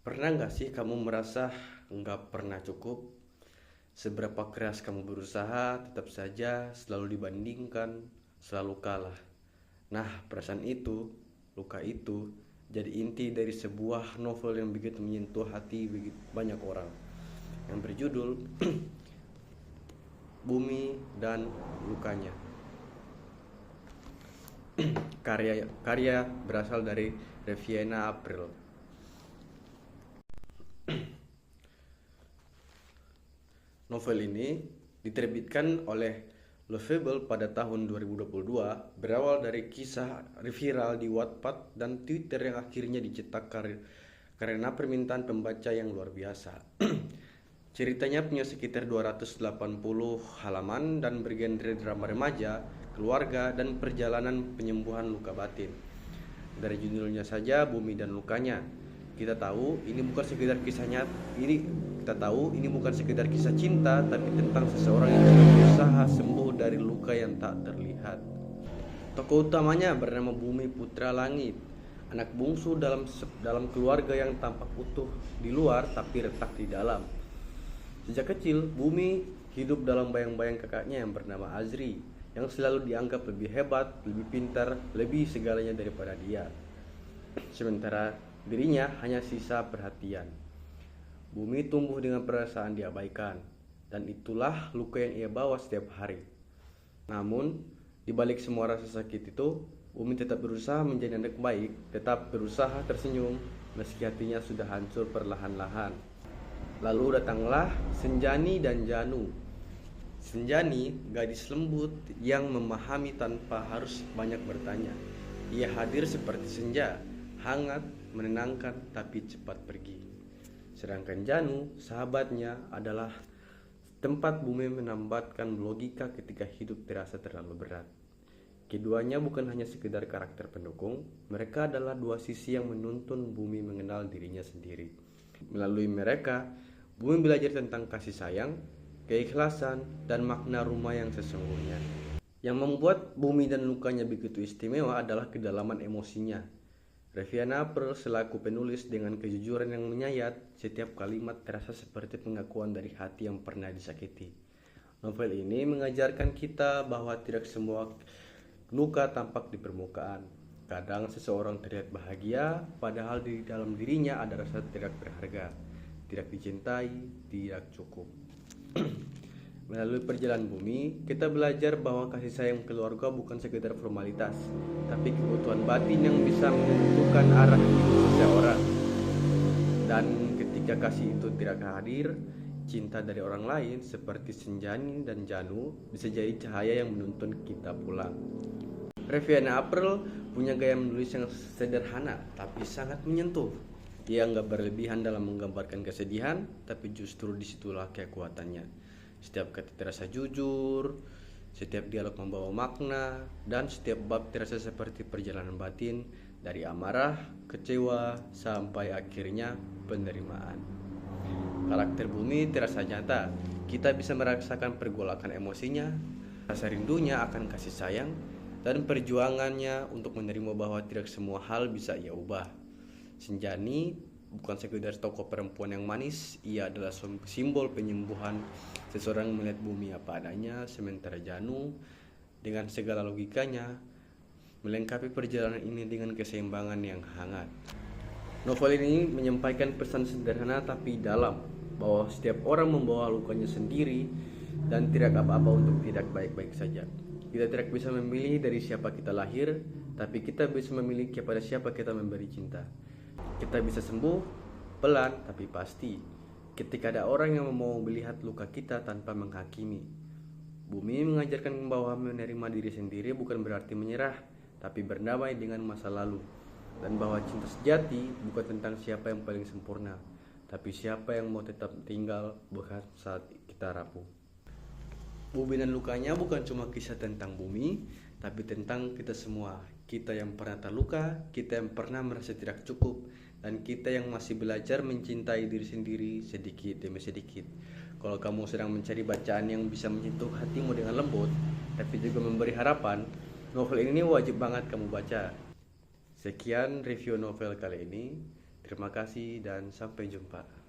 Pernah nggak sih kamu merasa nggak pernah cukup? Seberapa keras kamu berusaha, tetap saja selalu dibandingkan, selalu kalah. Nah, perasaan itu, luka itu, jadi inti dari sebuah novel yang begitu menyentuh hati begitu banyak orang. Yang berjudul Bumi dan Lukanya. Karya karya berasal dari Reviena April. Novel ini diterbitkan oleh Lovable pada tahun 2022, berawal dari kisah viral di Wattpad dan Twitter yang akhirnya dicetak karena permintaan pembaca yang luar biasa. Ceritanya punya sekitar 280 halaman dan bergenre drama remaja, keluarga, dan perjalanan penyembuhan luka batin. Dari judulnya saja, Bumi dan Lukanya, kita tahu ini bukan sekedar kisahnya. Kita tahu ini bukan sekedar kisah cinta, tapi tentang seseorang yang sedang berusaha sembuh dari luka yang tak terlihat. Tokoh utamanya bernama Bumi Putra Langit, anak bungsu dalam keluarga yang tampak utuh di luar tapi retak di dalam. Sejak kecil, Bumi hidup dalam bayang-bayang kakaknya yang bernama Azri, yang selalu dianggap lebih hebat, lebih pintar, lebih segalanya daripada dia. Sementara dirinya hanya sisa perhatian. Bumi tumbuh dengan perasaan diabaikan, dan itulah luka yang ia bawa setiap hari. Namun, di balik semua rasa sakit itu, Bumi tetap berusaha menjadi anak baik, tetap berusaha tersenyum, meski hatinya sudah hancur perlahan-lahan. Lalu datanglah Senjani dan Janu. Senjani, gadis lembut yang memahami tanpa harus banyak bertanya. Ia hadir seperti senja, hangat, menenangkan, tapi cepat pergi. Sedangkan Janu, sahabatnya, adalah tempat Bumi menambatkan logika ketika hidup terasa terlalu berat. Keduanya bukan hanya sekedar karakter pendukung, mereka adalah dua sisi yang menuntun Bumi mengenal dirinya sendiri. Melalui mereka, Bumi belajar tentang kasih sayang, keikhlasan, dan makna rumah yang sesungguhnya. Yang membuat Bumi dan Lukanya begitu istimewa adalah kedalaman emosinya. Reviana April selaku penulis dengan kejujuran yang menyayat, setiap kalimat terasa seperti pengakuan dari hati yang pernah disakiti. Novel ini mengajarkan kita bahwa tidak semua luka tampak di permukaan. Kadang seseorang terlihat bahagia, padahal di dalam dirinya ada rasa tidak berharga, tidak dicintai, tidak cukup. Melalui perjalanan Bumi, kita belajar bahwa kasih sayang keluarga bukan sekedar formalitas, tapi kebutuhan batin yang bisa menentukan arah hidup seseorang. Dan ketika kasih itu tidak hadir, cinta dari orang lain seperti Senjani dan Janu bisa jadi cahaya yang menuntun kita pulang. Reviana April punya gaya menulis yang sederhana tapi sangat menyentuh. Ia nggak berlebihan dalam menggambarkan kesedihan, tapi justru disitulah kekuatannya. Setiap kata terasa jujur, setiap dialog membawa makna, dan setiap bab terasa seperti perjalanan batin dari amarah, kecewa, sampai akhirnya penerimaan. Karakter Bumi terasa nyata. Kita bisa merasakan pergolakan emosinya, rasa rindunya akan kasih sayang, dan perjuangannya untuk menerima bahwa tidak semua hal bisa ia ubah. Senjani bukan sekedar tokoh perempuan yang manis, ia adalah simbol penyembuhan. Seseorang melihat Bumi apa adanya, sementara Janu dengan segala logikanya melengkapi perjalanan ini dengan keseimbangan yang hangat. Novel ini menyampaikan pesan sederhana tapi dalam, bahwa setiap orang membawa lukanya sendiri dan tidak apa-apa untuk tidak baik-baik saja. Kita tidak bisa memilih dari siapa kita lahir, tapi kita bisa memilih kepada siapa kita memberi cinta. Kita bisa sembuh pelan tapi pasti ketika ada orang yang mau melihat luka kita tanpa menghakimi. Bumi mengajarkan bahwa menerima diri sendiri bukan berarti menyerah, tapi berdamai dengan masa lalu, dan bahwa cinta sejati bukan tentang siapa yang paling sempurna, tapi siapa yang mau tetap tinggal bahkan saat kita rapuh. Bumi dan Lukanya bukan cuma kisah tentang Bumi, tapi tentang kita semua. Kita yang pernah terluka, kita yang pernah merasa tidak cukup, dan kita yang masih belajar mencintai diri sendiri sedikit demi sedikit. Kalau kamu sedang mencari bacaan yang bisa menyentuh hatimu dengan lembut, tapi juga memberi harapan, novel ini wajib banget kamu baca. Sekian review novel kali ini. Terima kasih dan sampai jumpa.